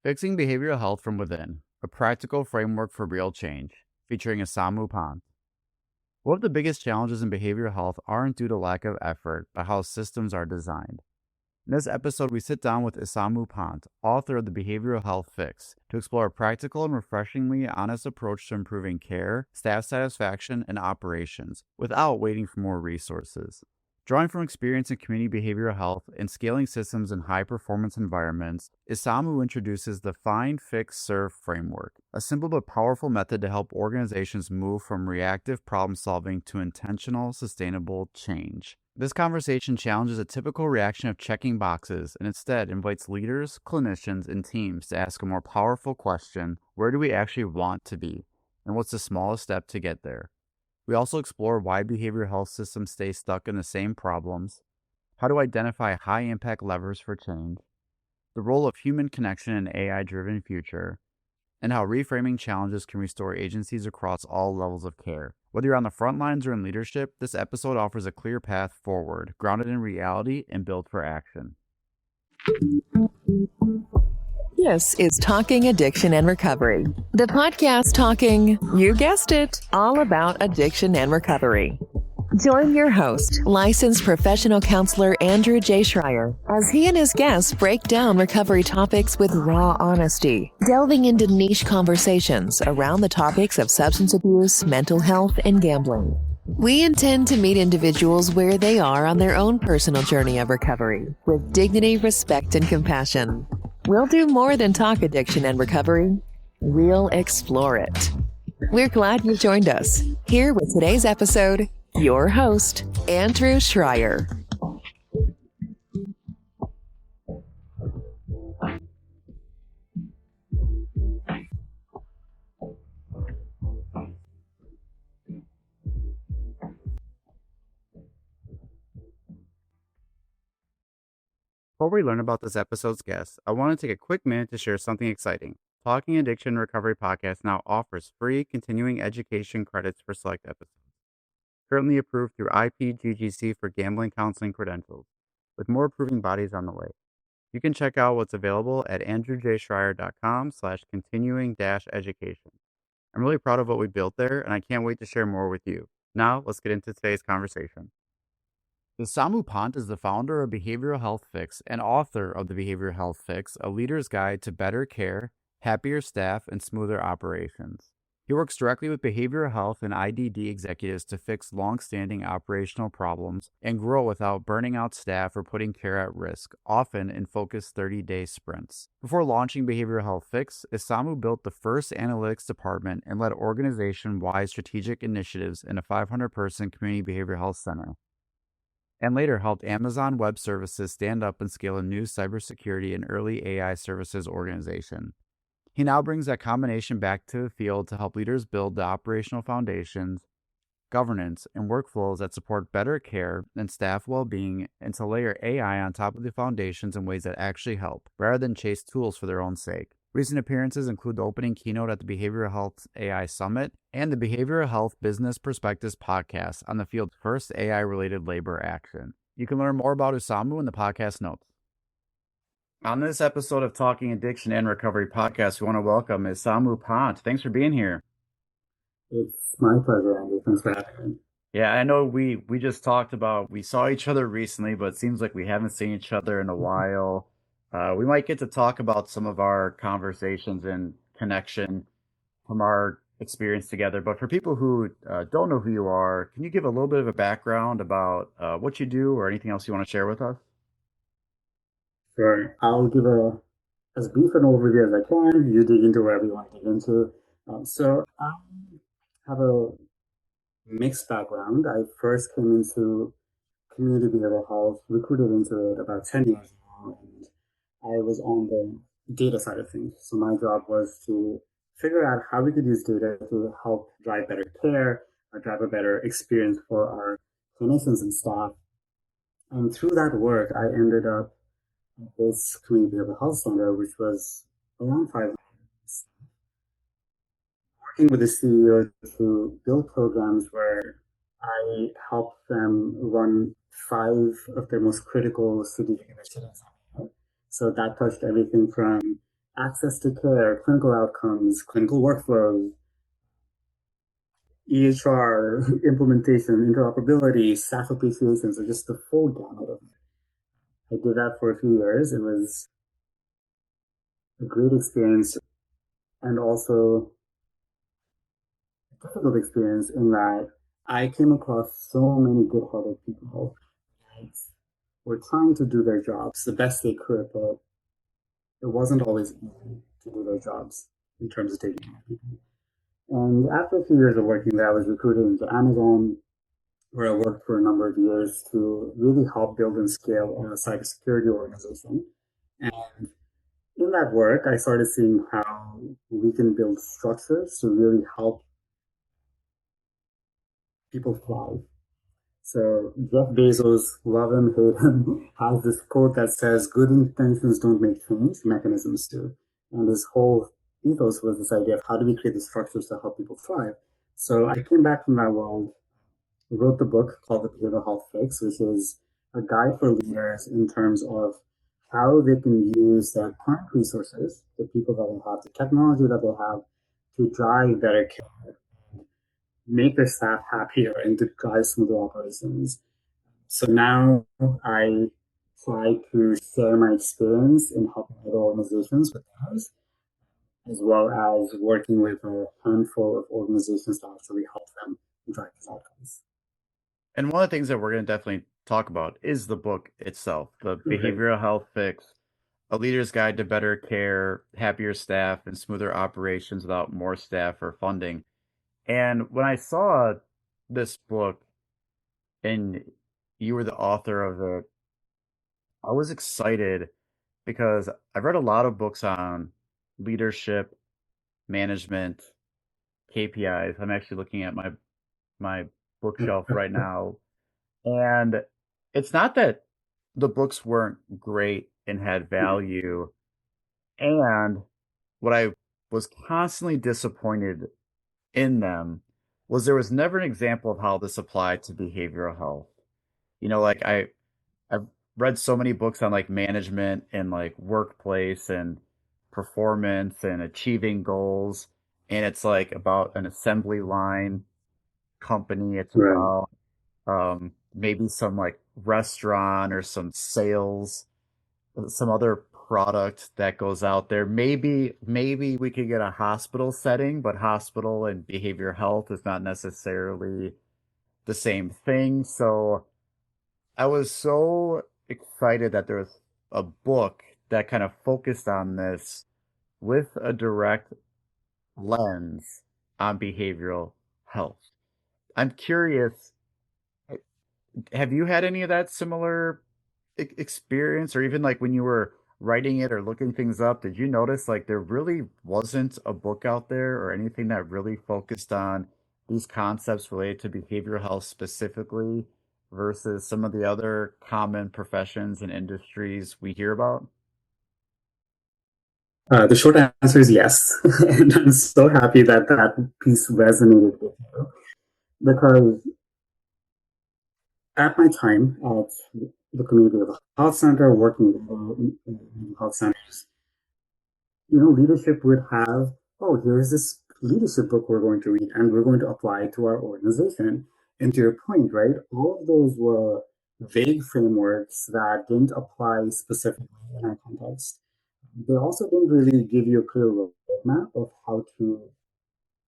Fixing Behavioral Health from Within, a practical framework for real change, featuring Isamu Pant. One of the biggest challenges in behavioral health aren't due to lack of effort, but how systems are designed. In this episode, we sit down with Isamu Pant, author of the Behavioral Health Fix, to explore a practical and refreshingly honest approach to improving care, staff satisfaction, and operations without waiting for more resources. Drawing from experience in community behavioral health and scaling systems in high-performance environments, Isamu introduces the Find, Fix, Serve framework, a simple but powerful method to help organizations move from reactive problem-solving to intentional, sustainable change. This conversation challenges a typical reaction of checking boxes and instead invites leaders, clinicians, and teams to ask a more powerful question: where do we actually want to be? And what's the smallest step to get there? We also explore why behavioral health systems stay stuck in the same problems, how to identify high-impact levers for change, the role of human connection in an AI-driven future, and how reframing challenges can restore agencies across all levels of care. Whether you're on the front lines or in leadership, this episode offers a clear path forward, grounded in reality and built for action. This is Talking Addiction and Recovery, the podcast talking, you guessed it, all about addiction and recovery. Join your host, licensed professional counselor Andrew J. Schreier, as he and his guests break down recovery topics with raw honesty, delving into niche conversations around the topics of substance abuse, mental health, and gambling. We intend to meet individuals where they are on their own personal journey of recovery, with dignity, respect, and compassion. We'll do more than talk addiction and recovery. We'll explore it. We're glad you joined us. Here with today's episode, your host, Andrew Schreier. Before we learn about this episode's guest, I want to take a quick minute to share something exciting. Talking Addiction and Recovery podcast now offers free continuing education credits for select episodes, currently approved through IPGGC for gambling counseling credentials, with more approving bodies on the way. You can check out what's available at andrewjschreier.com/continuing-education. I'm really proud of what we built there, and I can't wait to share more with you. Now, let's get into today's conversation. Isamu Pant is the founder of Behavioral Health Fix and author of the Behavioral Health Fix, a leader's guide to better care, happier staff, and smoother operations. He works directly with behavioral health and IDD executives to fix long-standing operational problems and grow without burning out staff or putting care at risk, often in focused 30-day sprints. Before launching Behavioral Health Fix, Isamu built the first analytics department and led organization-wide strategic initiatives in a 500-person community behavioral health center, and later helped Amazon Web Services stand up and scale a new cybersecurity and early AI services organization. He now brings that combination back to the field to help leaders build the operational foundations, governance, and workflows that support better care and staff well-being, and to layer AI on top of the foundations in ways that actually help, rather than chase tools for their own sake. Recent appearances include the opening keynote at the Behavioral Health AI Summit and the Behavioral Health Business Perspectives podcast on the field's first AI-related labor action. You can learn more about Isamu in the podcast notes. On this episode of Talking Addiction and Recovery podcast, we want to welcome Isamu Pant. Thanks for being here. It's my pleasure, Andy. Thanks for having me. Yeah, I know we just talked about, we saw each other recently, but it seems like we haven't seen each other in a while. We might get to talk about some of our conversations and connection from our experience together. But for people who don't know who you are, can you give a little bit of a background about what you do or anything else you want to share with us? Sure. I'll give as brief an overview as I can. You dig into wherever you want to dig into. So I have a mixed background. I first came into community behavioral health, recruited into it about 10 years ago, and I was on the data side of things. So my job was to figure out how we could use data to help drive better care, or drive a better experience for our clinicians and staff. And through that work, I ended up at this community behavioral health center, which was around 500, working with the CEO to build programs where I helped them run 5 of their most critical strategic initiatives. So that touched everything from access to care, clinical outcomes, clinical workflows, EHR implementation, interoperability, staff appreciation, so just the full gamut of it. I did that for a few years. It was a great experience and also a difficult experience in that I came across so many good-hearted people that were trying to do their jobs the best they could, but it wasn't always easy to do their jobs in terms of taking care of people. And after a few years of working there, I was recruited into Amazon, where I worked for a number of years to really help build and scale a cybersecurity organization. And in that work, I started seeing how we can build structures to really help people thrive. So Jeff Bezos, love him, hate him, has this quote that says, "Good intentions don't make change, mechanisms do." And this whole ethos was this idea of how do we create the structures to help people thrive. So I came back from that world, wrote the book called The Behavioral Health Fix, which is a guide for leaders in terms of how they can use their current resources, the people that they have, the technology that they have, to drive better care, make their staff happier, and to drive smoother operations. So now I try to share my experience in helping other organizations with theirs, as well as working with a handful of organizations to actually help them drive these outcomes. And one of the things that we're going to definitely talk about is the book itself, The Okay. Behavioral Health Fix, A Leader's Guide to Better Care, Happier Staff, and Smoother Operations Without More Staff or Funding. And when I saw this book and you were the author of it, I was excited because I've read a lot of books on leadership, management, KPIs. I'm actually looking at my bookshelf right now. And it's not that the books weren't great and had value. And what I was constantly disappointed in them was there was never an example of how this applied to behavioral health. Like I've read so many books on like management and like workplace and performance and achieving goals. And it's like about an assembly line company. It's Right. about maybe some like restaurant or some sales, some other product that goes out there. Maybe we could get a hospital setting, but hospital and behavioral health is not necessarily the same thing. So I was so excited that there was a book that kind of focused on this with a direct lens on behavioral health. I'm curious, have you had any of that similar experience, or even like when you were writing it or looking things up, did you notice like there really wasn't a book out there or anything that really focused on these concepts related to behavioral health specifically versus some of the other common professions and industries we hear about? The short answer is yes. And I'm so happy that that piece resonated with you because at my time at the community of health center, working in health centers, leadership would have, oh, here's this leadership book we're going to read and we're going to apply it to our organization. And to your point, right, all of those were vague frameworks that didn't apply specifically in our context. They also didn't really give you a clear roadmap of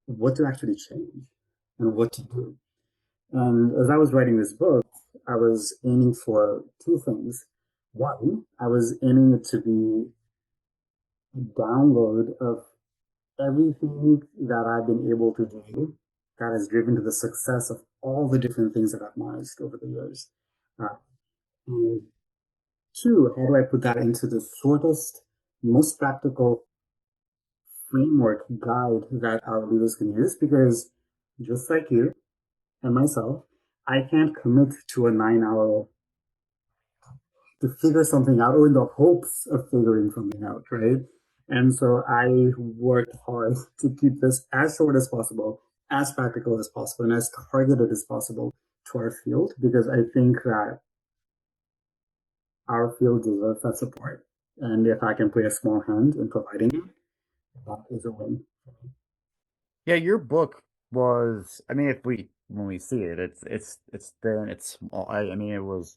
what to actually change and what to do. And as I was writing this book, I was aiming for two things. One, I was aiming it to be a download of everything that I've been able to do that has driven to the success of all the different things that I've managed over the years. Uh, and two, how do I put that into the shortest, most practical framework guide that our leaders can use? Because just like you and myself, I can't commit to a 9 hour to figure something out or in the hopes of figuring something out, right? And so I worked hard to keep this as short as possible, as practical as possible, and as targeted as possible to our field because I think that our field deserves that support. And if I can play a small hand in providing it, that is a win. Yeah, your book was, I mean, if we when we see it, it's thin, it's small. I mean, it was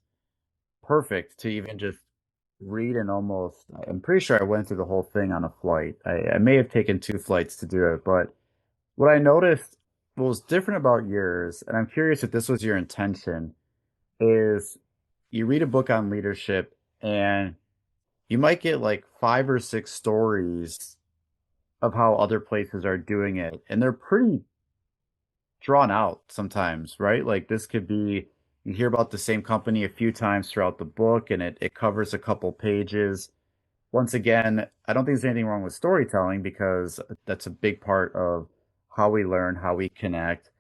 perfect to even just read and almost, I'm pretty sure I went through the whole thing on a flight. I may have taken two flights to do it, but what I noticed what was different about yours, and I'm curious if this was your intention, is you read a book on leadership and you might get like five or six stories of how other places are doing it, and they're pretty drawn out sometimes, right? Like this could be you hear about the same company a few times throughout the book and it covers a couple pages. Once again, I don't think there's anything wrong with storytelling because that's a big part of how we learn, how we connect.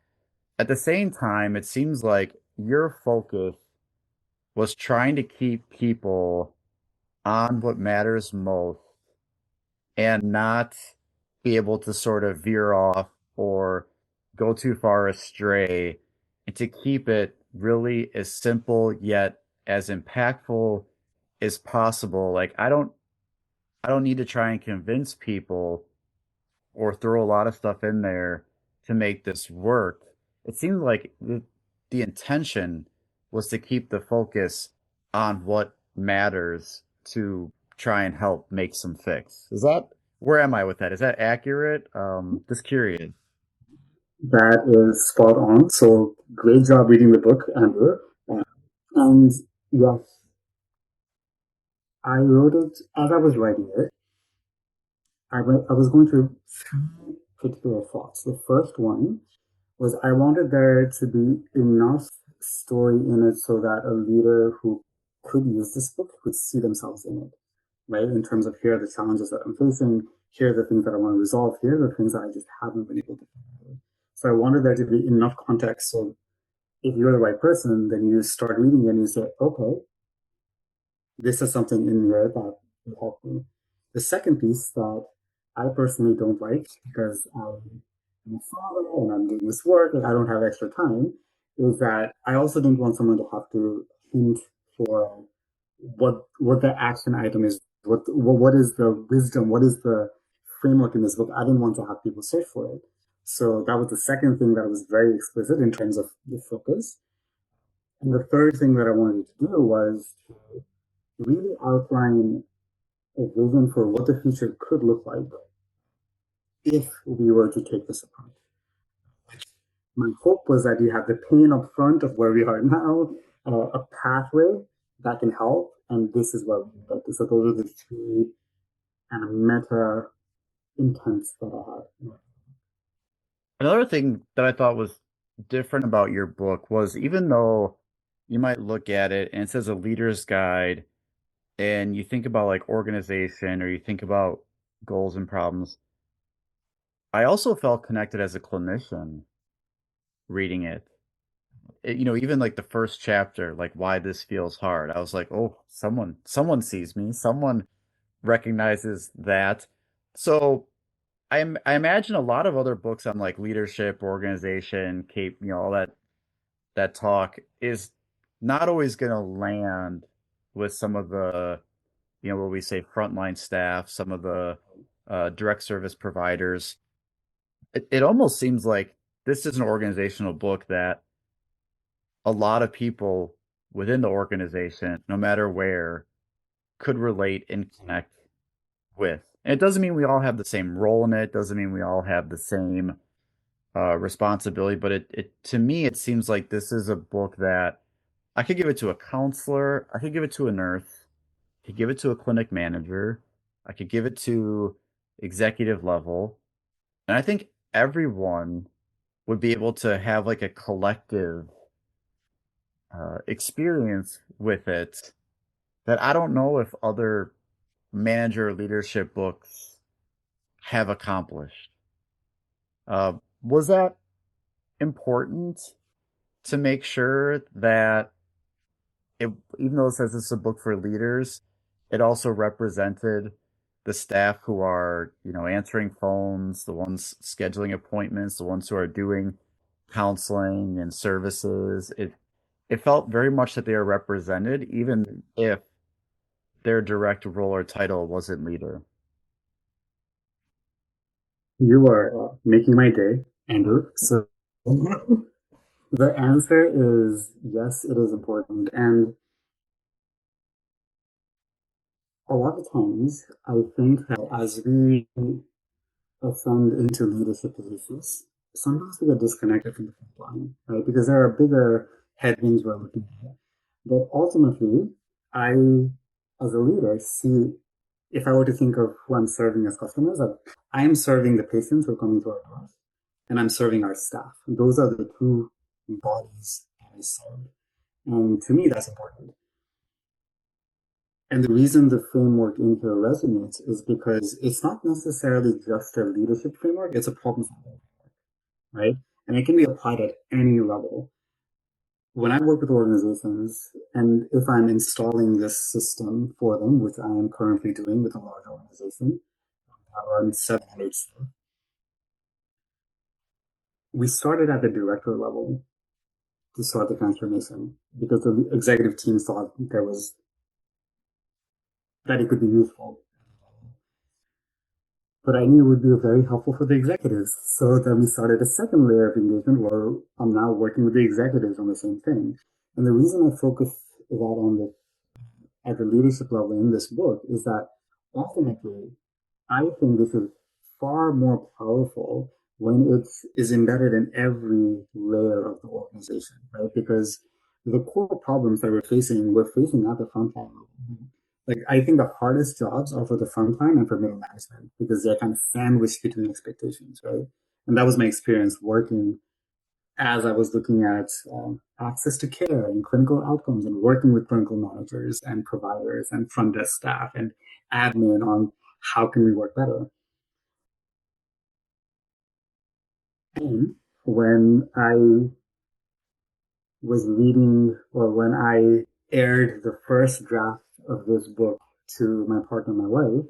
At the same time, it seems like your focus was trying to keep people on what matters most and not be able to sort of veer off or go too far astray and to keep it really as simple yet as impactful as possible. Like I don't need to try and convince people or throw a lot of stuff in there to make this work. It seems like the intention was to keep the focus on what matters to try and help make some fix. Is that where am I with that? Is that accurate? Just curious. That is spot on. So great job reading the book, Amber. And yes, I wrote it as I was writing it. I was going through three particular thoughts. The first one was I wanted there to be enough story in it so that a leader who could use this book could see themselves in it, right? In terms of here are the challenges that I'm facing, here are the things that I want to resolve, here are the things that I just haven't been able to do. So I wanted there to be enough context so if you're the right person, then you start reading and you say, okay, this is something in here that will help me. The second piece that I personally don't like because I'm a father and I'm doing this work and I don't have extra time is that I also didn't want someone to have to hint for what the action item is, what is the wisdom, what is the framework in this book. I didn't want to have people search for it. So that was the second thing that was very explicit in terms of the focus. And the third thing that I wanted to do was to really outline a vision for what the future could look like if we were to take this apart. My hope was that you have the pain up front of where we are now, a pathway that can help, and this is where we get to. So those are the three kind of meta intents that I had. Another thing that I thought was different about your book was even though you might look at it and it says a leader's guide and you think about like organization or you think about goals and problems, I also felt connected as a clinician reading it. Even like the first chapter, like why this feels hard. I was like, oh, someone sees me, someone recognizes that. So I imagine a lot of other books on like leadership, organization, cape, all that talk is not always going to land with some of the, what we say frontline staff, some of the direct service providers. It almost seems like this is an organizational book that a lot of people within the organization, no matter where, could relate and connect with. And it doesn't mean we all have the same role in it, doesn't mean we all have the same responsibility, but it to me it seems like this is a book that I could give it to a counselor, I could give it to a nurse, I could give it to a clinic manager, I could give it to executive level, and I think everyone would be able to have like a collective experience with it that I don't know if other manager leadership books have accomplished. Was that important to make sure that it, even though it says it's a book for leaders, it also represented the staff who are, answering phones, the ones scheduling appointments, the ones who are doing counseling and services. It felt very much that they are represented, even if their direct role or title wasn't leader? You are making my day, Andrew. So the answer is yes, it is important. And a lot of times, I think that as we ascend into leadership positions, sometimes we get disconnected from the front line, right? Because there are bigger headwinds we're looking at. But ultimately, I, as a leader, see if I were to think of who I'm serving as customers, that I am serving the patients who are coming to our doors, and I'm serving our staff. Those are the two bodies that I serve. And to me, that's important. And the reason the framework in here resonates is because it's not necessarily just a leadership framework, it's a problem solving, right? And it can be applied at any level. When I work with organizations, and if I'm installing this system for them, which I am currently doing with a large organization, around 700 staff, we started at the director level to start the transformation because the executive team thought there was that it could be useful. But I knew it would be very helpful for the executives. So then we started a second layer of engagement where I'm now working with the executives on the same thing. And the reason I focus that on the at the leadership level in this book is that ultimately I think this is far more powerful when it is embedded in every layer of the organization, right? Because the core problems that we're facing at the front line. Like I think the hardest jobs are for the front line and for middle management because they're kind of sandwiched between expectations, right? And that was my experience working as I was looking at access to care and clinical outcomes and working with clinical managers and providers and front desk staff and admin on how can we work better. And when I was reading or when I aired the first draft of this book to my partner, my wife,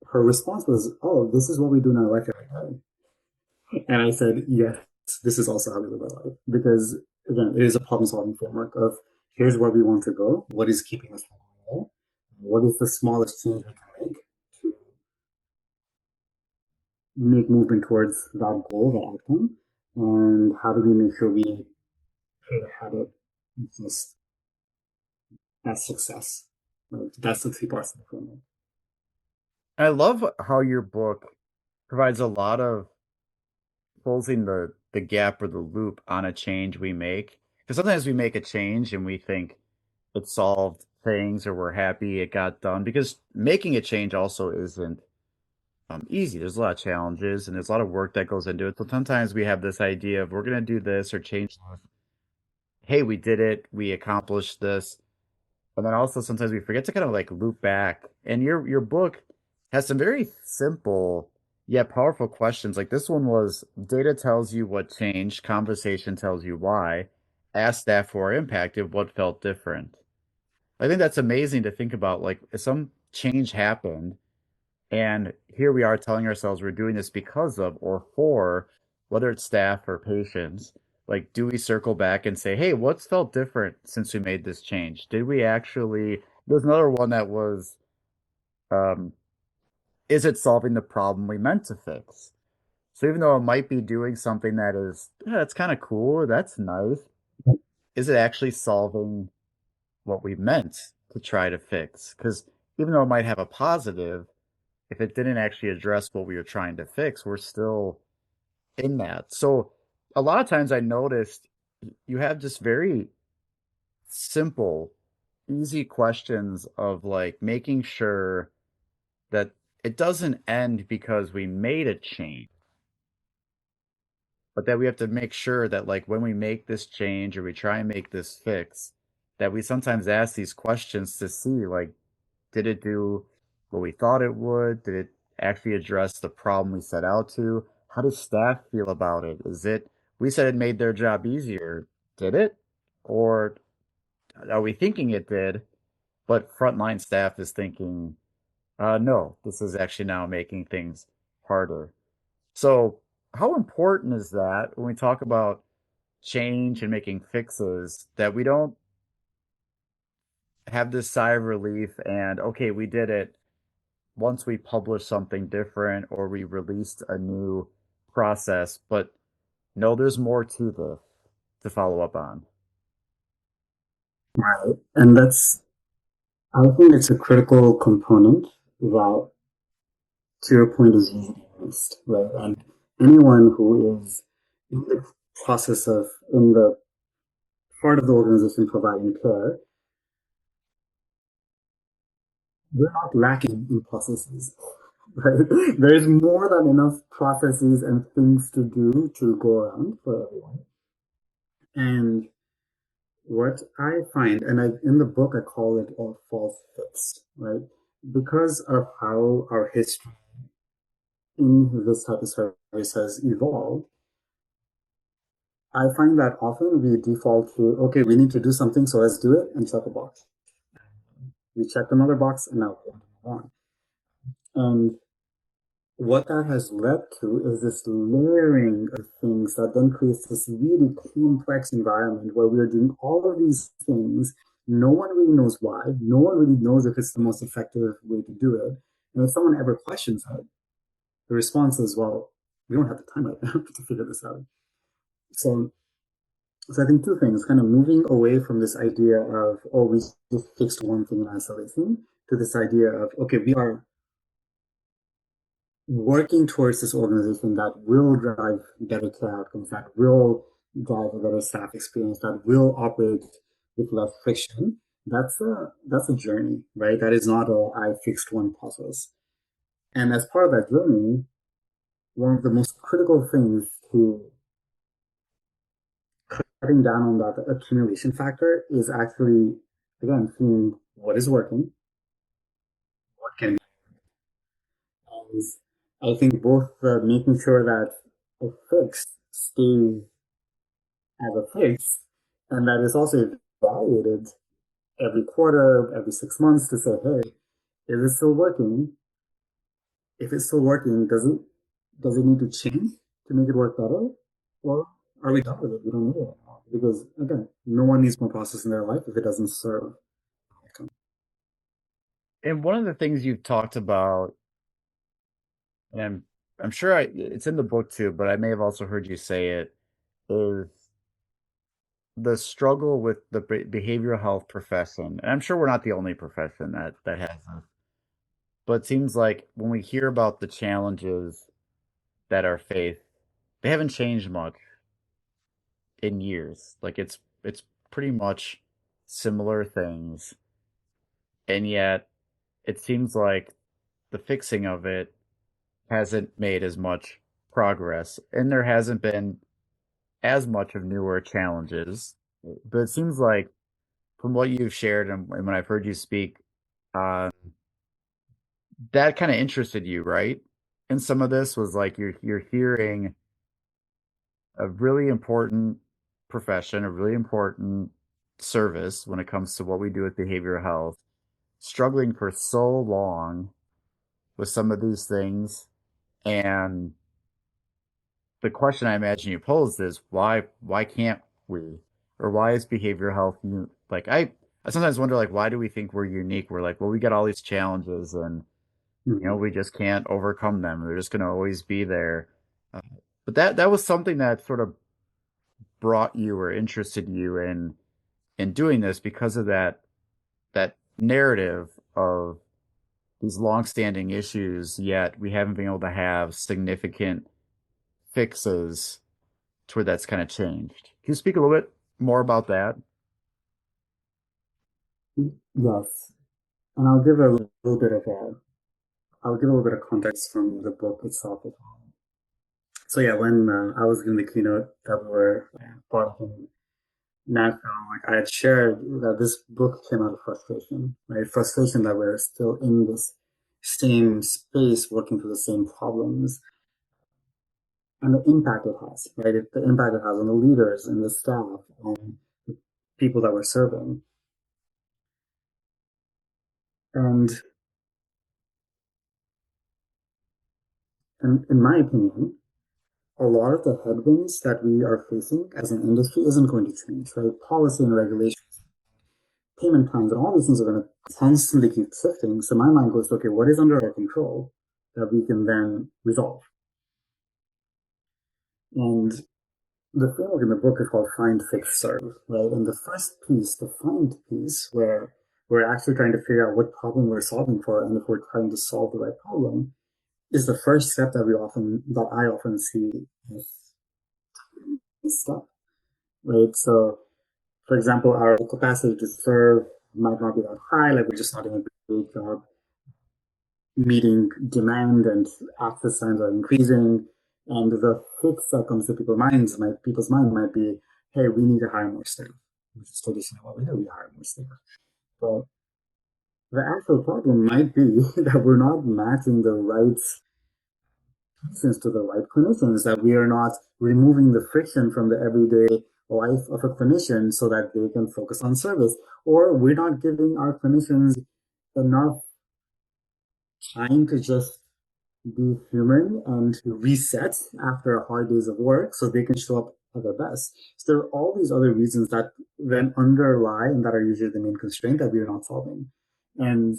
her response was, "Oh, this is what we do in our life every day." And I said, "Yes, this is also how we live our life." Because again, it is a problem solving framework of here's where we want to go, what is keeping us from there, what is the smallest change we can make to make movement towards that goal, that outcome, and how do we make sure we create a habit just that success. Right? That's the three parts of the framework. I love how your book provides a lot of closing the gap or the loop on a change we make. Because sometimes we make a change and we think it solved things or we're happy it got done. Because making a change also isn't easy. There's a lot of challenges and there's a lot of work that goes into it. So sometimes we have this idea of we're going to do this or change this. Hey, we did it. We accomplished this. And then also sometimes we forget to kind of like loop back. And your book has some very simple yet powerful questions. Like this one was data tells you what changed, conversation tells you why. Ask staff who are impacted what felt different. I think that's amazing to think about. Like if some change happened and here we are telling ourselves we're doing this because of or for whether it's staff or patients. Like, do we circle back and say, hey, what's felt different since we made this change? Did we actually? There's another one that was, um, is it solving the problem we meant to fix? So even though it might be doing something that is, yeah, it's kind of cool, that's nice, is it actually solving what we meant to try to fix? Because even though it might have a positive, if it didn't actually address what we were trying to fix, we're still in that. So a lot of times I noticed you have just very simple, easy questions of like making sure that it doesn't end because we made a change, but that we have to make sure that like when we make this change or we try and make this fix, that we sometimes ask these questions to see like, did it do what we thought it would? Did it actually address the problem we set out to? How does staff feel about it? Is it, we said it made their job easier. Did it? Or are we thinking it did, but frontline staff is thinking, no, this is actually now making things harder. So, how important is that when we talk about change and making fixes that we don't have this sigh of relief and okay, we did it once we published something different or we released a new process, but no, there's more to this to follow up on. Right. And I think it's a critical component that, to your point, is usually missed, right? And anyone who is in the in the part of the organization providing care, we're not lacking in processes, right? There's more than enough processes and things to do to go around for everyone. And what I find, and in the book, I call it a false fix, right? Because of how our history in this type of service has evolved, I find that often we default to, okay, we need to do something, so let's do it and check a box. We checked another box and now we want to move on. And what that has led to is this layering of things that then creates this really complex environment where we're doing all of these things. No one really knows why. No one really knows if it's the most effective way to do it. And if someone ever questions that, the response is, well, we don't have the time right now to figure this out. So, so I think two things, kind of moving away from this idea of, oh, we just fixed one thing in isolation to this idea of, okay, we are working towards this organization that will drive better care outcomes, that will drive a better staff experience, that will operate with less friction. That's a journey, right? That is not a I fixed one process. And as part of that journey, one of the most critical things to cutting down on that accumulation factor is actually, again, seeing what is working, what can be. I think both making sure that a fix stays as a fix and that is also evaluated every quarter, every 6 months to say, hey, is it still working? If it's still working, does it need to change to make it work better? Or are we done with it? We don't need it anymore. Because again, no one needs more process in their life if it doesn't serve. And one of the things you've talked about, and I'm sure it's in the book too, but I may have also heard you say it, is the struggle with the behavioral health profession. And I'm sure we're not the only profession that has this. But it seems like when we hear about the challenges that are faced, they haven't changed much in years. Like it's pretty much similar things. And yet it seems like the fixing of it hasn't made as much progress and there hasn't been as much of newer challenges. But it seems like from what you've shared and when I've heard you speak, uh, that kind of interested you, right? And some of this was like you're hearing a really important profession, a really important service when it comes to what we do with behavioral health, struggling for so long with some of these things. And the question I imagine you posed is why can't we? Or why is behavioral health like I sometimes wonder like why do we think we're unique? We're like, well, we got all these challenges and Mm-hmm. we just can't overcome them. They're just gonna always be there. Uh, but that was something that sort of brought you or interested you in doing this because of that narrative of these long-standing issues, yet we haven't been able to have significant fixes to where that's kind of changed. Can you speak a little bit more about that? Yes. And I'll give a little bit of context from the book itself as well. So yeah, when I was in the keynote that we were part of in Nashville, like I had shared that this book came out of frustration, right? Frustration that we're still in this same space working through the same problems and the impact it has, right? The impact it has on the leaders and the staff, on the people that we're serving. And, and in my opinion, a lot of the headwinds that we are facing as an industry isn't going to change, right? Policy and regulation payment plans and all these things are going to constantly keep shifting. So my mind goes, okay, what is under our control that we can then resolve? And the framework in the book is called find, fix, serve, right? And the first piece, the find piece, where we're actually trying to figure out what problem we're solving for and if we're trying to solve the right problem, is the first step that I often see as a step, right? So, for example, our capacity to serve might not be that high, like we're just not doing a great job meeting demand and access times are increasing. And the fix that comes to people's mind might be, hey, we need to hire more staff, which is traditionally what we do, we hire more staff. But the actual problem might be that we're not matching the right patients to the right clinicians, that we are not removing the friction from the everyday life of a clinician so that they can focus on service, or we're not giving our clinicians enough time to just be human and reset after hard days of work so they can show up at their best. So there are all these other reasons that then underlie and that are usually the main constraint that we are not solving. And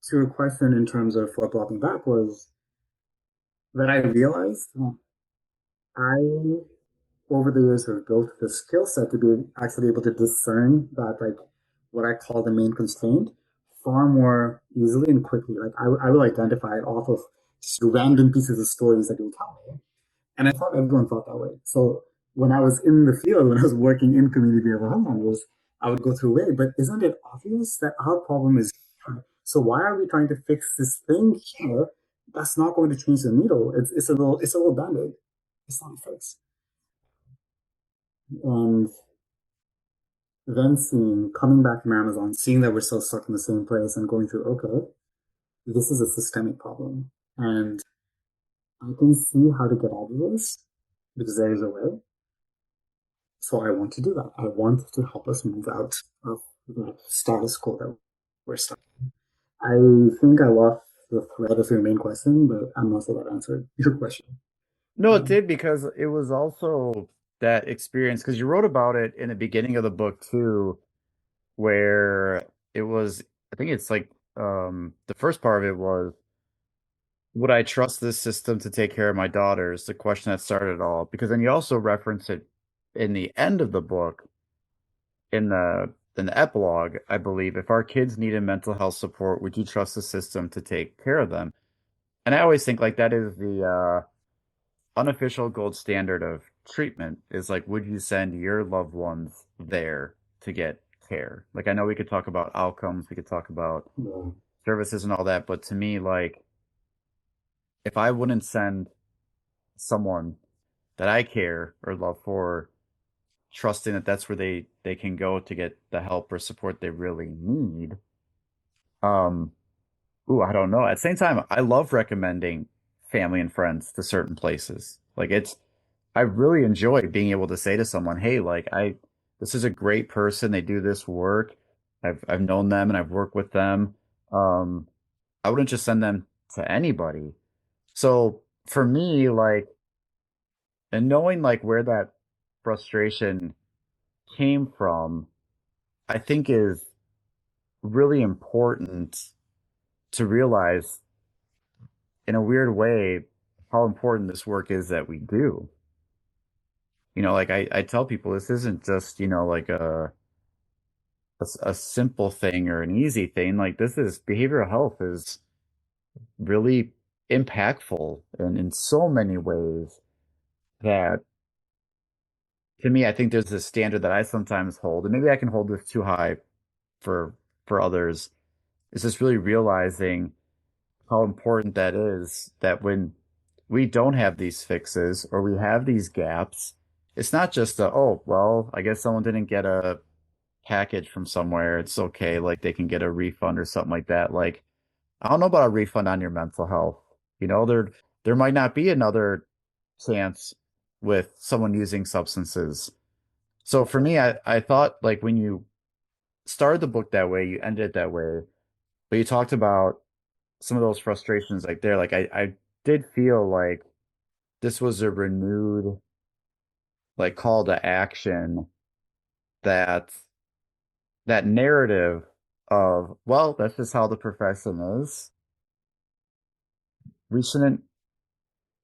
to your question in terms of flip flopping back was that I realized I over the years have built the skill set to be actually able to discern that like what I call the main constraint far more easily and quickly. Like I will identify it off of just random pieces of stories that you'll tell me. And I thought everyone thought that way. So when I was in the field, when I was working in community behavioral health handlers, I would go through, wait, but isn't it obvious that our problem is here? So why are we trying to fix this thing here? That's not going to change the needle. It's a little band-aid. It's not a fix. And then coming back from Amazon, seeing that we're still stuck in the same place and going through, okay, this is a systemic problem. And I can see how to get out of this because there is a way. So I want to do that. I want to help us move out of the status quo that we're stuck in. I think I lost the thread of your main question, but I'm not sure that answered your question. No, it Um, did because it was also that experience because you wrote about it in the beginning of the book too, where it was, I think it's like the first part of it was, would I trust this system to take care of my daughters? The question that started it all. Because then you also reference it in the end of the book, in the epilogue, I believe, if our kids needed mental health support, would you trust the system to take care of them? And I always think like that is the unofficial gold standard of treatment is like, would you send your loved ones there to get care? Like, I know we could talk about outcomes, we could talk about yeah, services and all that, but to me, like, if I wouldn't send someone that I care or love for, trusting that that's where they can go to get the help or support they really need. Um, I don't know. At the same time, I love recommending family and friends to certain places. Like I really enjoy being able to say to someone, "Hey, this is a great person. They do this work. I've known them and I've worked with them. Um, I wouldn't just send them to anybody." So for me, like, and knowing like where that frustration came from, I think is really important to realize in a weird way how important this work is that we do. Like I tell people this isn't just, like a simple thing or an easy thing. Like this is behavioral health is really impactful and in so many ways that to me, I think there's this standard that I sometimes hold, and maybe I can hold this too high for for others, is just really realizing how important that is that when we don't have these fixes or we have these gaps, it's not just oh, well, I guess someone didn't get a package from somewhere. It's okay. Like they can get a refund or something like that. Like, I don't know about a refund on your mental health. There might not be another chance with someone using substances. So for me, I thought like when you started the book that way, you ended it that way, but you talked about some of those frustrations like there. Like I did feel like this was a renewed like call to action that that narrative of, well, that's just how the profession is. We shouldn't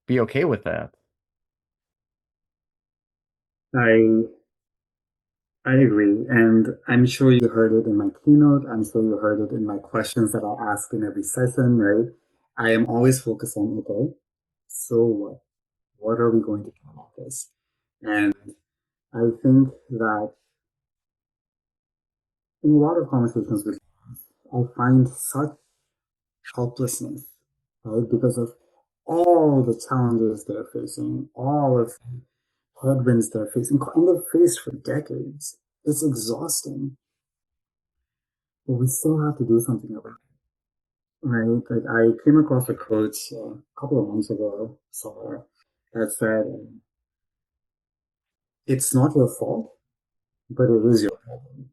be okay with that. I I agree, and I'm sure you heard it in my keynote. I'm sure you heard it in my questions that I ask in every session, right? I am always focused on, okay, so what? What are we going to do about this? And I think that in a lot of conversations with I find such helplessness, right? Because of all the challenges they're facing, all of the headwinds they're facing, and they've faced for decades. It's exhausting, but we still have to do something about it, right? Like I came across a quote a couple of months ago somewhere that said, "It's not your fault, but it is your problem."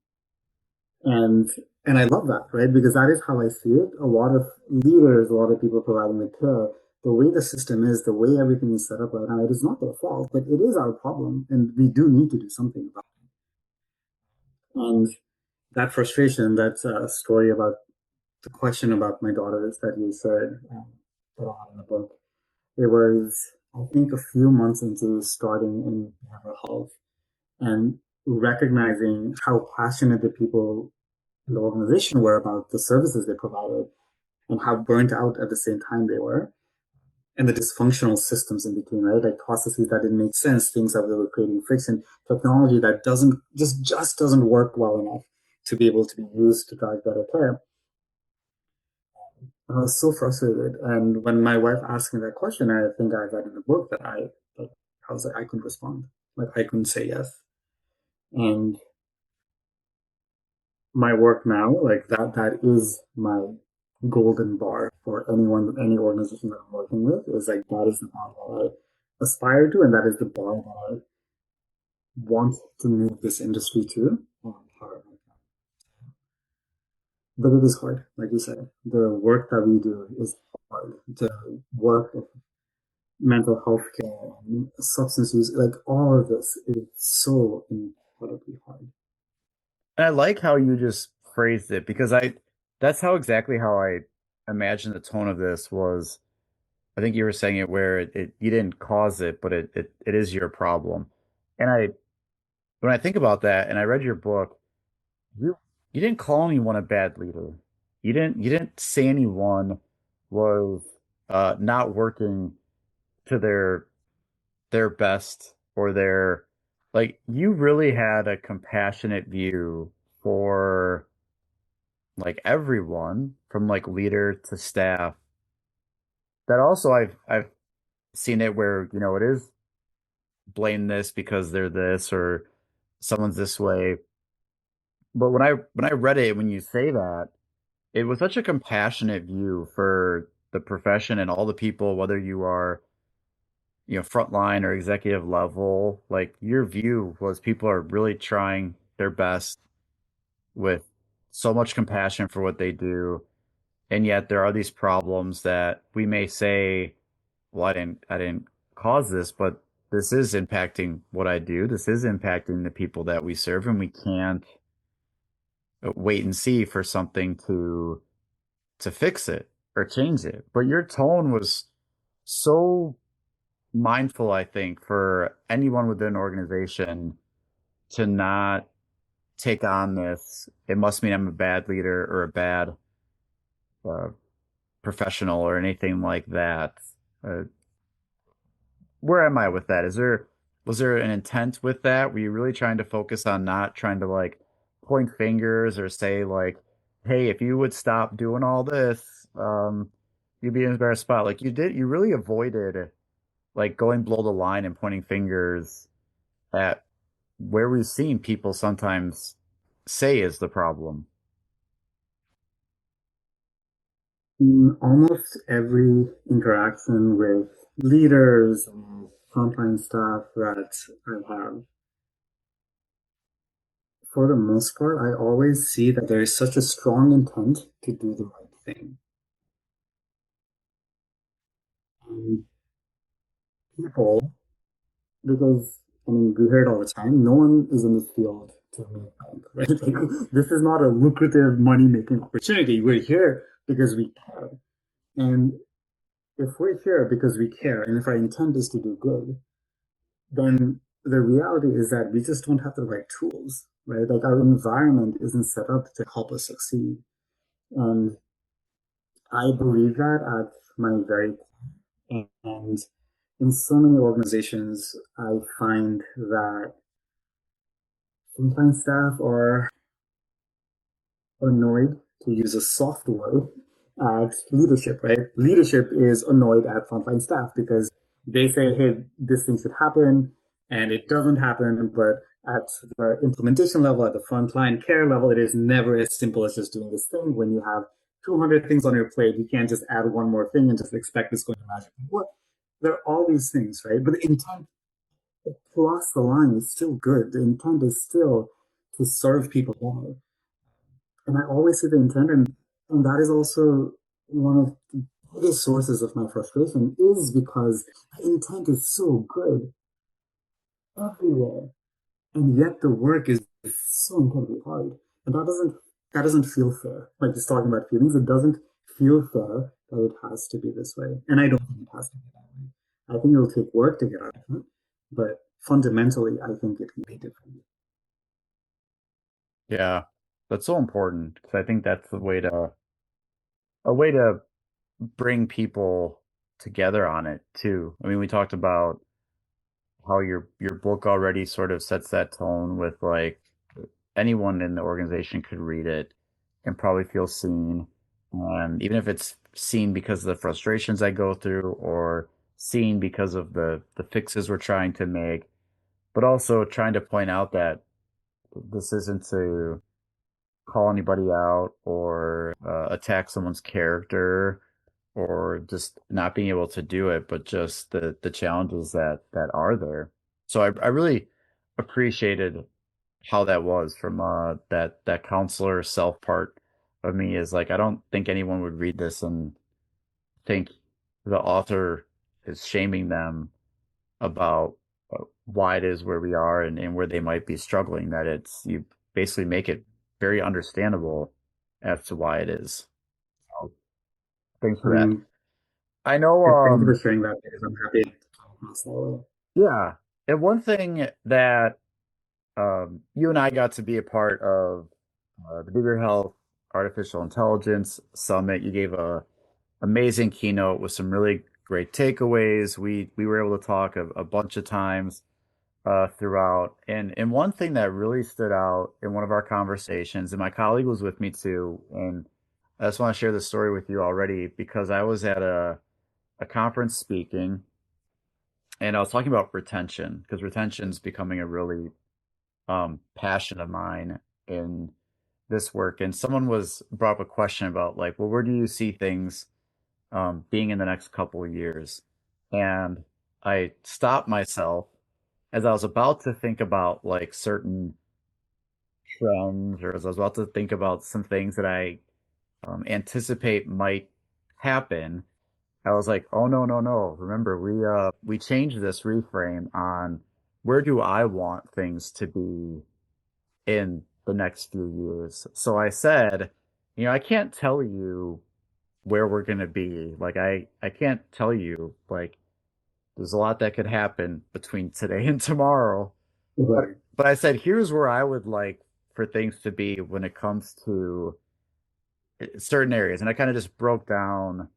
And and I love that, right? Because that is how I see it. A lot of leaders, a lot of people providing the care, the way the system is, the way everything is set up right now, it is not their fault, but it is our problem, and we do need to do something about it. And that frustration, that story about the question about my daughters that you said that I had in the book, it was, I think, a few months into starting in behavioral health and recognizing how passionate the people in the organization were about the services they provided and how burnt out at the same time they were, and the dysfunctional systems in between, right? Like processes that didn't make sense, things that were creating friction, technology that doesn't just doesn't work well enough to be able to be used to drive better care. I was so frustrated, and when my wife asked me that question, I think I read in the book that like, I was like I couldn't respond, like I couldn't say yes, and my work now, like that is my golden bar for anyone, any organization that I'm working with, is like that is the bar that I aspire to, and that is the bar that I want to move this industry to. But it is hard, like you said. The work that we do is hard. The work of mental health care and substance use, like all of this is so incredibly hard. And I like how you just phrased it because that's how exactly how I imagined the tone of this was. I think you were saying it where you didn't cause it, but it is your problem. And when I think about that and I read your book, you you didn't call anyone a bad leader. You didn't say anyone was not working to their best or their like you really had a compassionate view for like everyone from like leader to staff. That also I've seen it where, it is blame this because they're this or someone's this way. But when I read it, when you say that, it was such a compassionate view for the profession and all the people, whether you are, frontline or executive level. Like your view was people are really trying their best with so much compassion for what they do. And yet there are these problems that we may say, well, I didn't cause this, but this is impacting what I do. This is impacting the people that we serve, and we can't wait and see for something to fix it or change it. But your tone was so mindful, I think, for anyone within an organization to not take on this. It must mean I'm a bad leader or a bad uh, professional or anything like that. Uh, where am I with that? Was there an intent with that? Were you really trying to focus on not trying to like point fingers or say like, hey, if you would stop doing all this, you'd be in a better spot. Like you really avoided like going below the line and pointing fingers at where we've seen people sometimes say is the problem. In almost every interaction with leaders and frontline staff that I have, for the most part, I always see that there is such a strong intent to do the right thing. And people, because I mean, we hear it all the time, no one is in the field to make bank, right? Like, this is not a lucrative money making opportunity. We're here because we care. And if we're here because we care, and if our intent is to do good, then the reality is that we just don't have the right tools, right? Like our environment isn't set up to help us succeed. And I believe that at my very core. And in so many organizations, I find that frontline staff are annoyed, to use a soft word, at leadership, right? Leadership is annoyed at frontline staff because they say, hey, this thing should happen, and it doesn't happen. But at the implementation level, at the frontline care level, it is never as simple as just doing this thing. When you have 200 things on your plate, you can't just add one more thing and just expect it's going to magically work. There are all these things, right? But the intent across the line is still good. The intent is still to serve people well. And I always see the intent, and that is also one of the biggest sources of my frustration is because the intent is so good everywhere, and yet the work is so incredibly hard. And that doesn't feel fair. Like just talking about feelings, it doesn't feel fair that it has to be this way. And I don't think it has to be that way. I think it'll take work to get out of it, but fundamentally, I think it can be different. Yeah, that's so important because I think that's the way to a way to bring people together on it too. I mean, we talked about how your book already sort of sets that tone with like anyone in the organization could read it and probably feel seen. And even if it's seen because of the frustrations I go through or seen because of the fixes we're trying to make, but also trying to point out that this isn't to call anybody out or attack someone's character or just not being able to do it, but just the challenges that are there. So I really appreciated how that was from that counselor self part of me is like I don't think anyone would read this and think the author is shaming them about why it is where we are and where they might be struggling. That it's you basically make it very understandable as to why it is. So thanks for that. Um, I know, Thank you for sharing that because I'm happy to come across that way. yeah. And one thing that you and I got to be a part of the Behavioral Health Artificial Intelligence Summit. You gave a amazing keynote with some really great takeaways. We were able to talk a bunch of times throughout, and one thing that really stood out in one of our conversations, and my colleague was with me too, and I just want to share this story with you already because I was at a conference speaking, and I was talking about retention because retention is becoming a really passion of mine in this work. And someone was brought up a question about like, well, where do you see things being in the next couple of years? And I stopped myself as I was about to think about like certain trends, or as I was about to think about some things that I anticipate might happen. I was like, oh no, no, no. Remember, we changed this reframe on where do I want things to be in the next few years. So I said, I can't tell you where we're going to be. Like I can't tell you like there's a lot that could happen between today and tomorrow. Right. But I said, here's where I would like for things to be when it comes to certain areas. And I kind of just broke down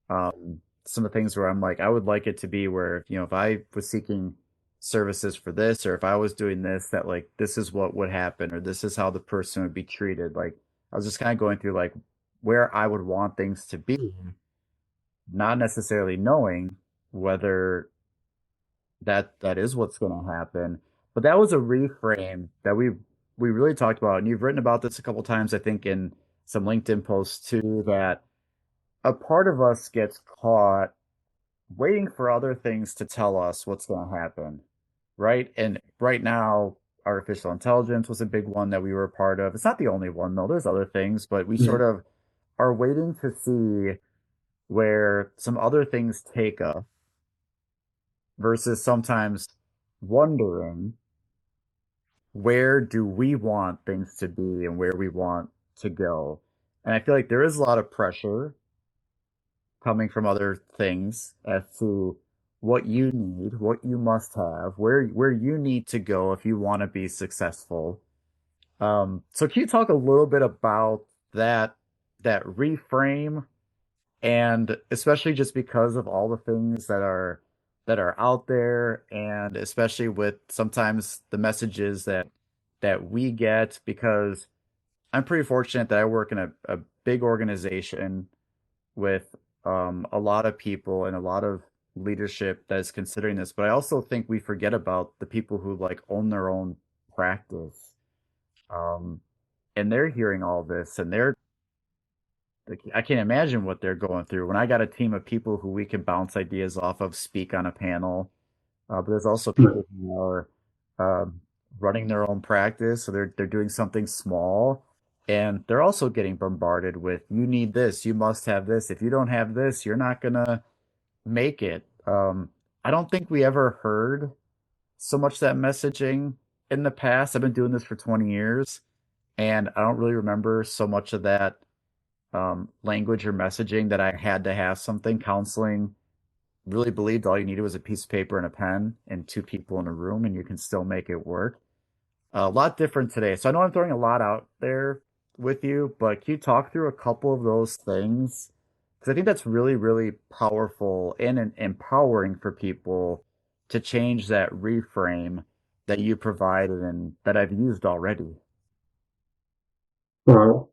some of the things where I'm like, I would like it to be where, if I was seeking services for this, or if I was doing this, that like this is what would happen, or this is how the person would be treated. Like I was just kind of going through like where I would want things to be, not necessarily knowing whether that is what's going to happen. But that was a reframe that we really talked about, and you've written about this a couple times, I think, in some LinkedIn posts too, that a part of us gets caught waiting for other things to tell us what's going to happen, right? And right now, artificial intelligence was a big one that we were a part of. It's not the only one, though. There's other things, but we Yeah. sort of are waiting to see where some other things take us versus sometimes wondering where do we want things to be and where we want to go. And I feel like there is a lot of pressure coming from other things as to what you need, what you must have, where you need to go if you want to be successful. So can you talk a little bit about that that reframe, and especially just because of all the things that are out there, and especially with sometimes the messages that we get, because I'm pretty fortunate that I work in a big organization with a lot of people and a lot of leadership that is considering this, but I also think we forget about the people who like own their own practice. Um, and they're hearing all this, and they're like, I can't imagine what they're going through. When I got a team of people who we can bounce ideas off of, speak on a panel, but there's also Right. people who are um, running their own practice, so they're doing something small, and they're also getting bombarded with, "You need this, you must have this. If you don't have this, you're not gonna make it." I don't think we ever heard so much that messaging in the past. I've been doing this for 20 years, and I don't really remember so much of that language or messaging that I had to have something. Counseling really believed all you needed was a piece of paper and a pen and two people in a room, and you can still make it work. A lot different today. So I know I'm throwing a lot out there with you, but can you talk through a couple of those things? Because I think that's really, really powerful and empowering for people to change that reframe that you provided and that I've used already. Well,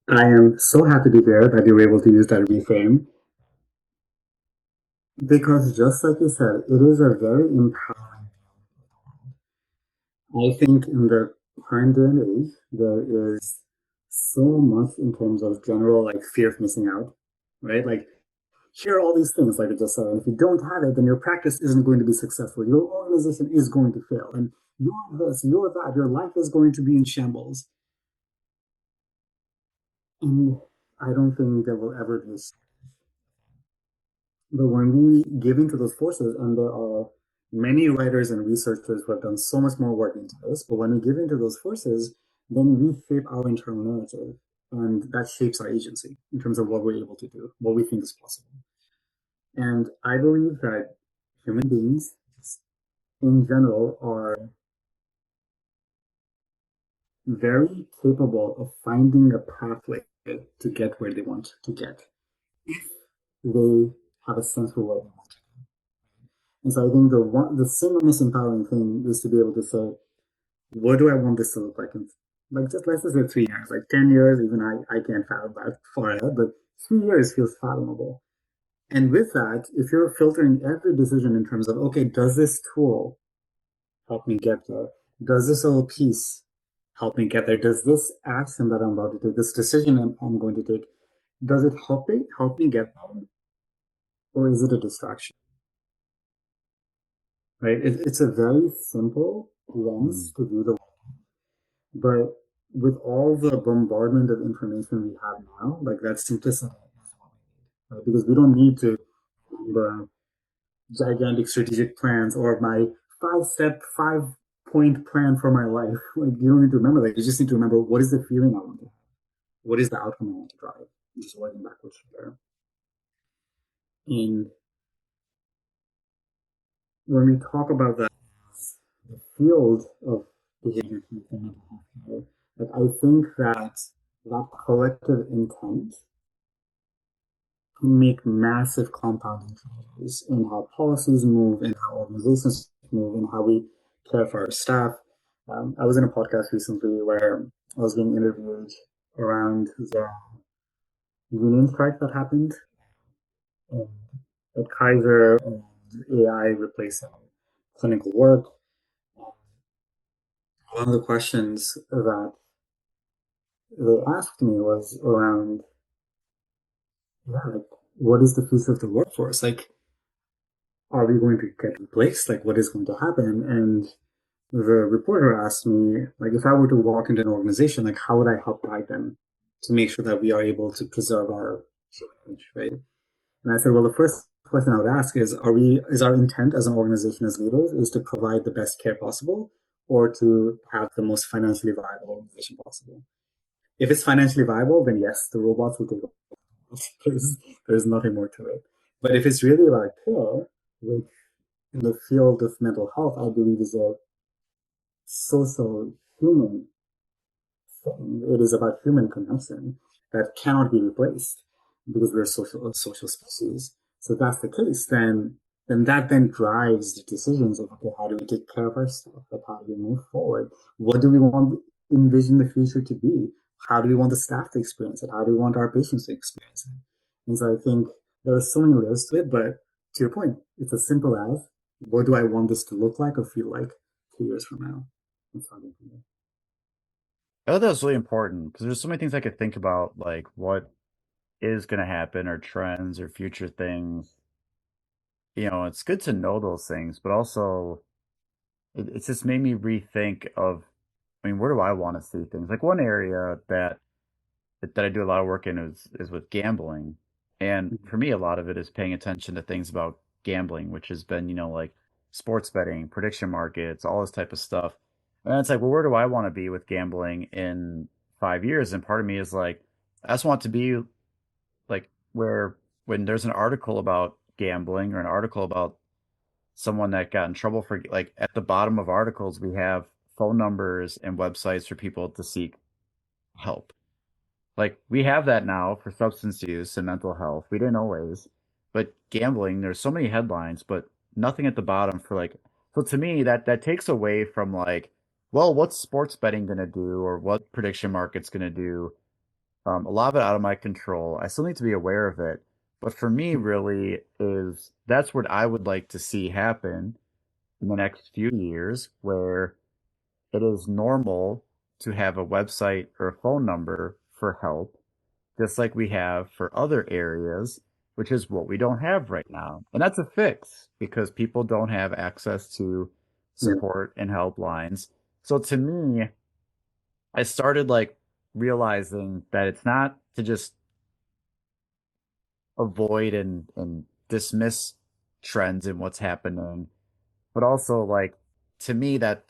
I am so happy to hear that you were able to use that reframe because, just like you said, it is a very empowering. I think in the current day and age, there is so much in terms of general like fear of missing out, right? Like here are all these things, like I just said. And if you don't have it, then your practice isn't going to be successful. Your organization is going to fail, and you're this, you're that. Your life is going to be in shambles. And I don't think there will ever be. But when we give into those forces, and there are many writers and researchers who have done so much more work into this, but when we give into those forces, then we shape our internal narrative. And that shapes our agency in terms of what we're able to do, what we think is possible. And I believe that human beings in general are very capable of finding a pathway to get where they want to get if they have a sense for what they want. And so I think the single most empowering thing is to be able to say, what do I want this to look like? And like just let's just say 3 years, like 10 years, even I can't fathom that far ahead, but 3 years feels fathomable. And with that, if you're filtering every decision in terms of, okay, does this tool help me get there? Does this little piece help me get there? Does this action that I'm about to take, this decision I'm going to take, does it help me get there? Or is it a distraction? Right? It's a very simple Mm. lens to view the, but with all the bombardment of information we have now, like that simplicity is what we need, right? Because we don't need to remember gigantic strategic plans or my 5 step, 5 point plan for my life. Like you don't need to remember that. You just need to remember what is the feeling I want to have, what is the outcome I want to drive. I'm just working backwards from there. And when we talk about that, the field of behavior change and mental health care, like I think that that collective intent can make massive compounding changes in how policies move, in how organizations move, in how we care for our staff. I was in a podcast recently where I was being interviewed around the union strike that happened um, at Kaiser and AI replacing clinical work. One of the questions that they asked me was around, yeah, like, what is the future of the workforce? Like, are we going to get replaced? Like, what is going to happen? And the reporter asked me, like, if I were to walk into an organization, like, how would I help guide them to make sure that we are able to preserve our image, right? And I said, well, the first question I would ask is, is our intent as an organization, as leaders, is to provide the best care possible, or to have the most financially viable organization possible. If it's financially viable, then yes, the robots will take over. There's, there's nothing more to it. But if it's really about care, which in the field of mental health, I believe is a social human thing. It is about human connection that cannot be replaced because we're a social species. So if that's the case, then that then drives the decisions of okay, how do we take care of our stuff? Like how do we move forward? What do we want envision the future to be? How do we want the staff to experience it? How do we want our patients to experience it? And so I think there are so many layers to it, but to your point, it's as simple as what do I want this to look like or feel like 2 years from now? That's how I think of it. I thought that was really important because there's so many things I could think about, like what is going to happen or trends or future things. It's good to know those things, but also it's just made me rethink of, I mean, where do I want to see things? Like one area that I do a lot of work in is with gambling. And Mhm. for me, a lot of it is paying attention to things about gambling, which has been, like sports betting, prediction markets, all this type of stuff. And it's like, well, where do I want to be with gambling in 5 years? And part of me is like, I just want to be like where when there's an article about gambling or an article about someone that got in trouble for, like, at the bottom of articles, we have phone numbers and websites for people to seek help. Like we have that now for substance use and mental health. We didn't always. But gambling, there's so many headlines, but nothing at the bottom for like, so to me that takes away from like, well, what's sports betting gonna do or what prediction market's gonna do? A lot of it out of my control. I still need to be aware of it. But for me, really, is that's what I would like to see happen in the next few years, where it is normal to have a website or a phone number for help just like we have for other areas, which is what we don't have right now. And that's a fix because people don't have access to Yeah. support and helplines. So to me, I started like realizing that it's not to just avoid and dismiss trends and what's happening, but also like to me that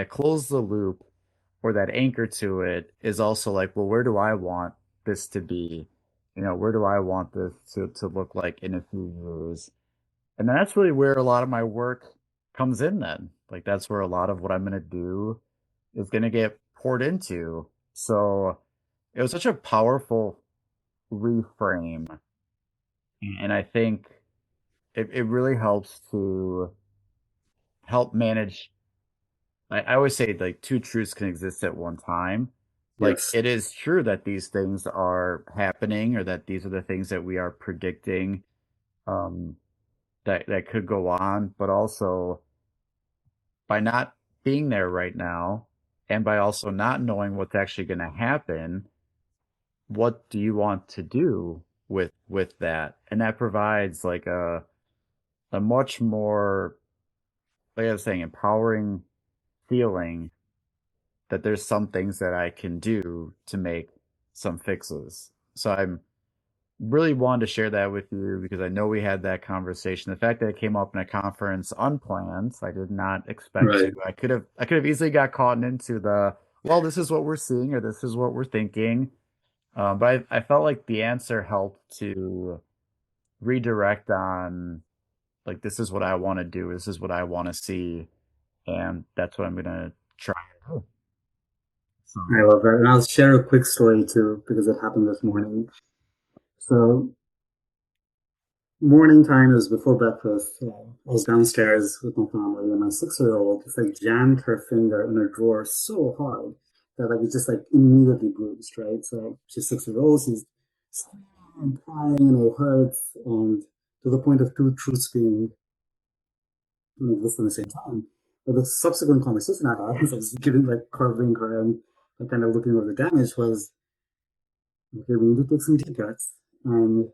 close the loop or that anchor to it is also like, well, where do I want this to be? Where do I want this to look like in a few years? And then that's really where a lot of my work comes in then. Like that's where a lot of what I'm gonna do is gonna get poured into. So it was such a powerful reframe. And I think it really helps to help manage. I always say like two truths can exist at one time. Like Yes. it is true that these things are happening or that these are the things that we are predicting um, that could go on, but also by not being there right now and by also not knowing what's actually going to happen, what do you want to do with that? And that provides like a much more, like I was saying, empowering feeling that there's some things that I can do to make some fixes. So I'm really wanted to share that with you because I know we had that conversation. The fact that it came up in a conference unplanned, I did not expect Right. to. I could have easily got caught into the, well, this is what we're seeing or this is what we're thinking. But I felt like the answer helped to redirect on like this is what I want to do, this is what I want to see, and that's what I'm gonna try and do. So I love that. And I'll share a quick story too, because it happened this morning. So, morning time is before breakfast. I was downstairs with my family, and my 6-year-old just like jammed her finger in her drawer so hard that like it just like immediately bruised, right? So she's 6 years old, she's screaming and crying, and it hurts, and to the point of two truths being exist at the same time. But the subsequent conversation I had, as I was giving like covering her and like, kind of looking over the damage was, okay, we need to take some deep breaths. And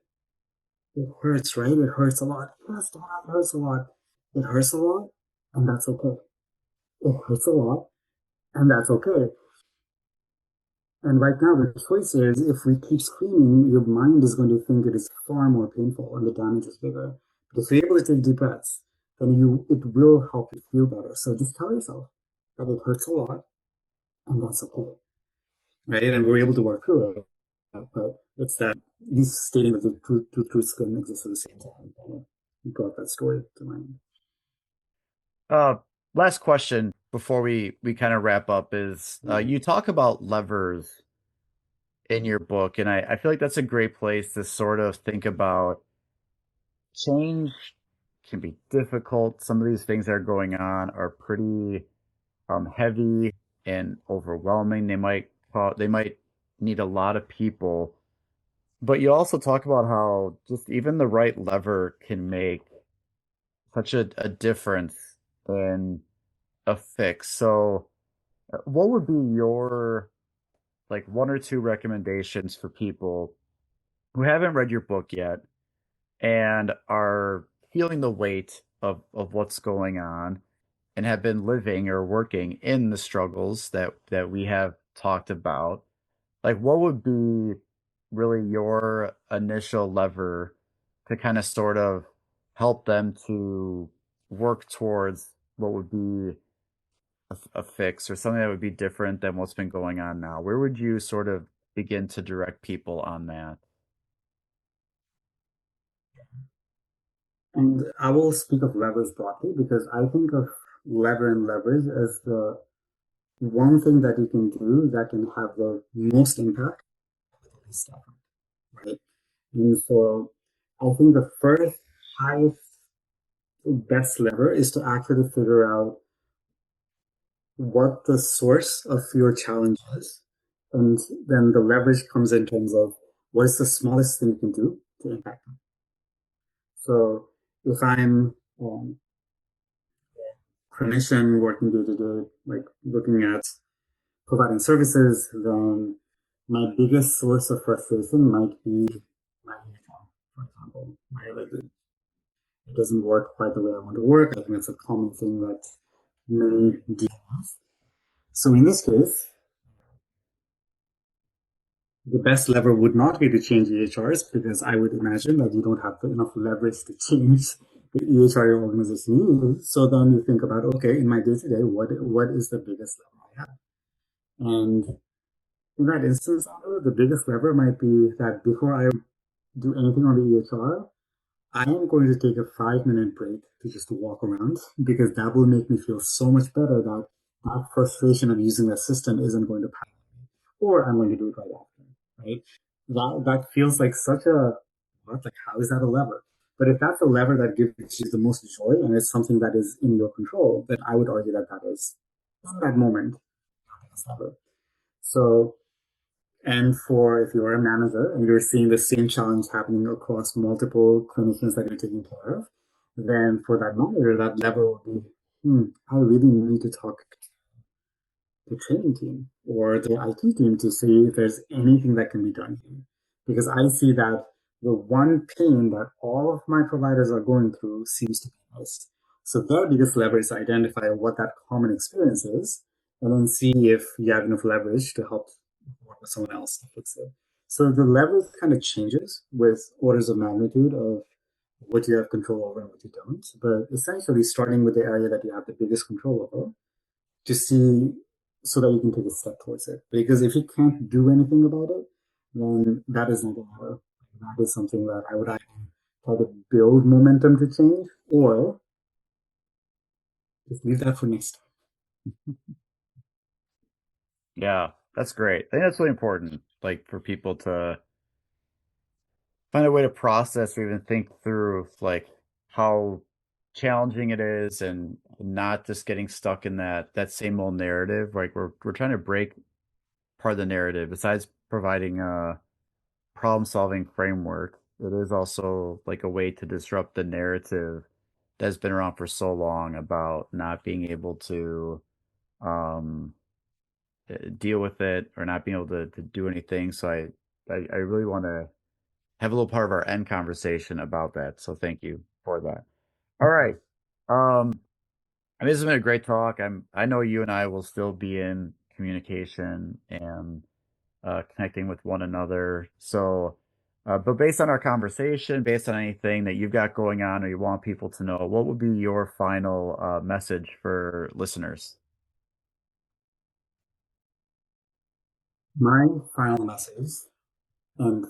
it hurts, right? It hurts a lot. Yes, Dad, it hurts a lot. It hurts a lot, and that's okay. It hurts a lot, and that's okay. And right now, the choice is if we keep screaming, your mind is going to think it is far more painful and the damage is bigger. But if you're able to take deep breaths then it will help you feel better. So just tell yourself that it hurts a lot and that's okay, right? And we're able to work through it. But it's that he's stating that the two truths couldn't exist at the same time. You brought that story to mind. Uh, Last question before we kind of wrap up is Mm. you talk about levers in your book, and I feel like that's a great place to sort of think about change can be difficult. Some of these things that are going on are pretty heavy and overwhelming. They might need a lot of people, but you also talk about how just even the right lever can make such a difference in a fix. So, what would be your like one or two recommendations for people who haven't read your book yet and are feeling the weight of what's going on and have been living or working in the struggles that we have talked about? Like, what would be really your initial lever to kind of sort of help them to work towards what would be a fix or something that would be different than what's been going on now? Where would you sort of begin to direct people on that? And I will speak of levers broadly because I think of lever and leverage as the one thing that you can do that can have the most impact with the least effort, right? And so I think the first highest best lever is to actually figure out what the source of your challenge is. And then the leverage comes in terms of what is the smallest thing you can do to impact them. So if I'm clinician working day to day, like looking at providing services, then my biggest source of frustration might be my uniform, for example. It doesn't work quite the way I want to work. I think it's a common thing that many deal with. So in this case, the best lever would not be to change EHRs because I would imagine that you don't have enough leverage to change the EHR your organization uses. So then you think about, okay, in my day to day, what is the biggest lever I have? And in that instance, the biggest lever might be that before I do anything on the EHR, I am going to take a 5 minute break to just walk around because that will make me feel so much better that that frustration of using the system isn't going to pass, or I'm going to do it right after, right? That feels like such a what? Like how is that a lever? But if that's a lever that gives you the most joy and it's something that is in your control, then I would argue that that is in that moment the biggest lever. So and for if you're a manager and you're seeing the same challenge happening across multiple clinicians that you're taking care of, then for that manager, that level will be, I really need to talk to the training team or the IT team to see if there's anything that can be done here. Because I see that the one pain that all of my providers are going through seems to be missed. So their biggest leverage is to identify what that common experience is and then see if you have enough leverage to help work with someone else to fix it. So the leverage kind of changes with orders of magnitude of what you have control over and what you don't. But essentially, starting with the area that you have the biggest control over to see so that you can take a step towards it. Because if you can't do anything about it, then that is not a matter. That is something that I would either try to build momentum to change or just leave that for next Yeah, that's great. I think that's really important, like for people to find a way to process or even think through like how challenging it is and not just getting stuck in that same old narrative. Like we're trying to break part of the narrative besides providing a problem solving framework. It is also like a way to disrupt the narrative that's been around for so long about not being able to um deal with it or not being able to do anything. So I really want to have a little part of our end conversation about that. So thank you for that. All right. I mean, this has been a great talk. I know you and I will still be in communication and connecting with one another. So But based on our conversation, based on anything that you've got going on or you want people to know, what would be your final message for listeners? My final message, and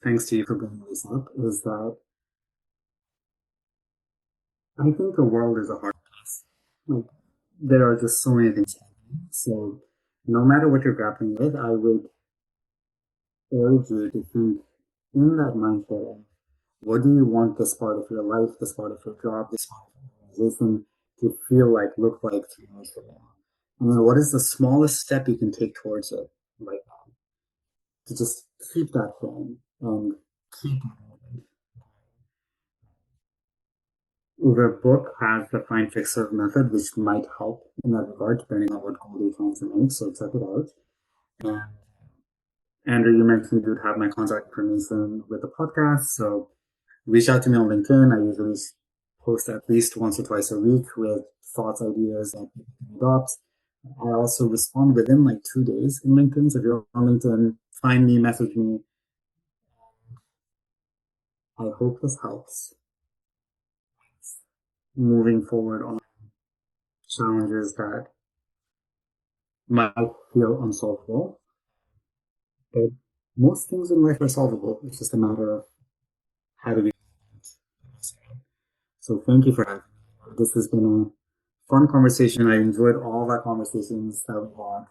thanks to you for bringing this up, is that I think the world is a hard place. Like, there are just so many things happening. So no matter what you're grappling with, I would urge you to think in that mindset of what do you want this part of your life, this part of your job, this part of your organization to feel like, look like 3 years from now? And then what is the smallest step you can take towards it right now to just keep that going and keep moving? The book has the find fix serve method, which might help in that regard, depending on what goal you're trying to make. So check it out. And Andrew, you mentioned you'd have my contact information with the podcast. So reach out to me on LinkedIn. I usually post at least once or twice a week with thoughts, ideas that people can adopt. I also respond within like 2 days in LinkedIn. So if you're on LinkedIn, find me, message me. I hope this helps moving forward on challenges that might feel unsolvable. But most things in life are solvable. It's just a matter of how do we. So thank you for having me. This has been a fun conversation. I enjoyed all the conversations that we had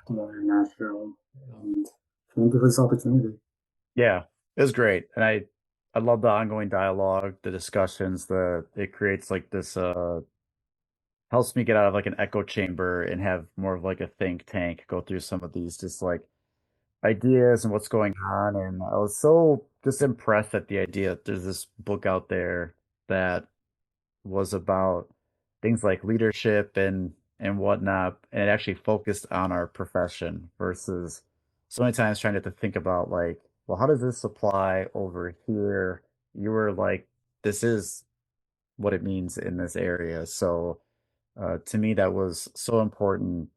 together in Nashville. And thank you for this opportunity. Yeah, it was great. And I love the ongoing dialogue, the discussions, it creates like this helps me get out of like an echo chamber and have more of like a think tank, go through some of these just like ideas and what's going on. And I was so just impressed at the idea that there's this book out there that was about things like leadership and whatnot, and it actually focused on our profession versus so many times trying to think about like, well, how does this apply over here? You were like, this is what it means in this area. So to me, that was so important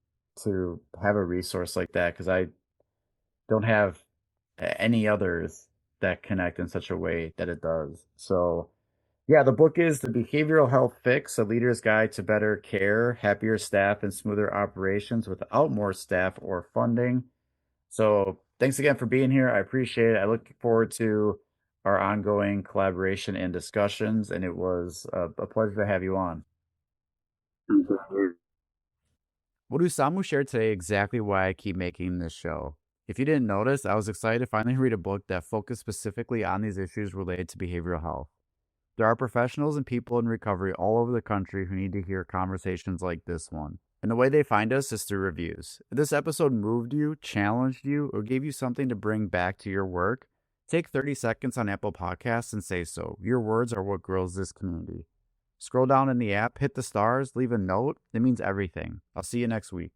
to have a resource like that because I don't have any others that connect in such a way that it does. So yeah, the book is The Behavioral Health Fix, a leader's guide to better care, happier staff, and smoother operations without more staff or funding. So thanks again for being here. I appreciate it. I look forward to our ongoing collaboration and discussions, and it was a pleasure to have you on. What Usamu shared today exactly why I keep making this show. If you didn't notice, I was excited to finally read a book that focused specifically on these issues related to behavioral health. There are professionals and people in recovery all over the country who need to hear conversations like this one. And the way they find us is through reviews. If this episode moved you, challenged you, or gave you something to bring back to your work, take 30 seconds on Apple Podcasts and say so. Your words are what grows this community. Scroll down in the app, hit the stars, leave a note. It means everything. I'll see you next week.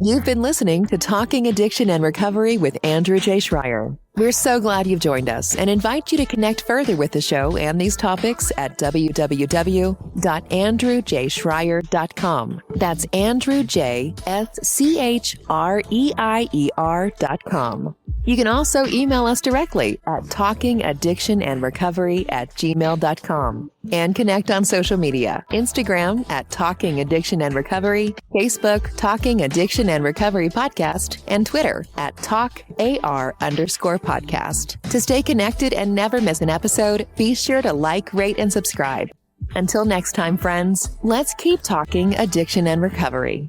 You've been listening to Talking Addiction and Recovery with Andrew J. Schreier. We're so glad you've joined us and invite you to connect further with the show and these topics at www.andrewjschreier.com. That's Andrew J. SCHREIER.com. You can also email us directly at talkingaddictionandrecovery@gmail.com and connect on social media. Instagram at Talking Addiction and Recovery, Facebook Talking Addiction and Recovery Podcast, and Twitter at TalkAR_podcast. To stay connected and never miss an episode, be sure to like, rate, and subscribe. Until next time, friends, let's keep talking addiction and recovery.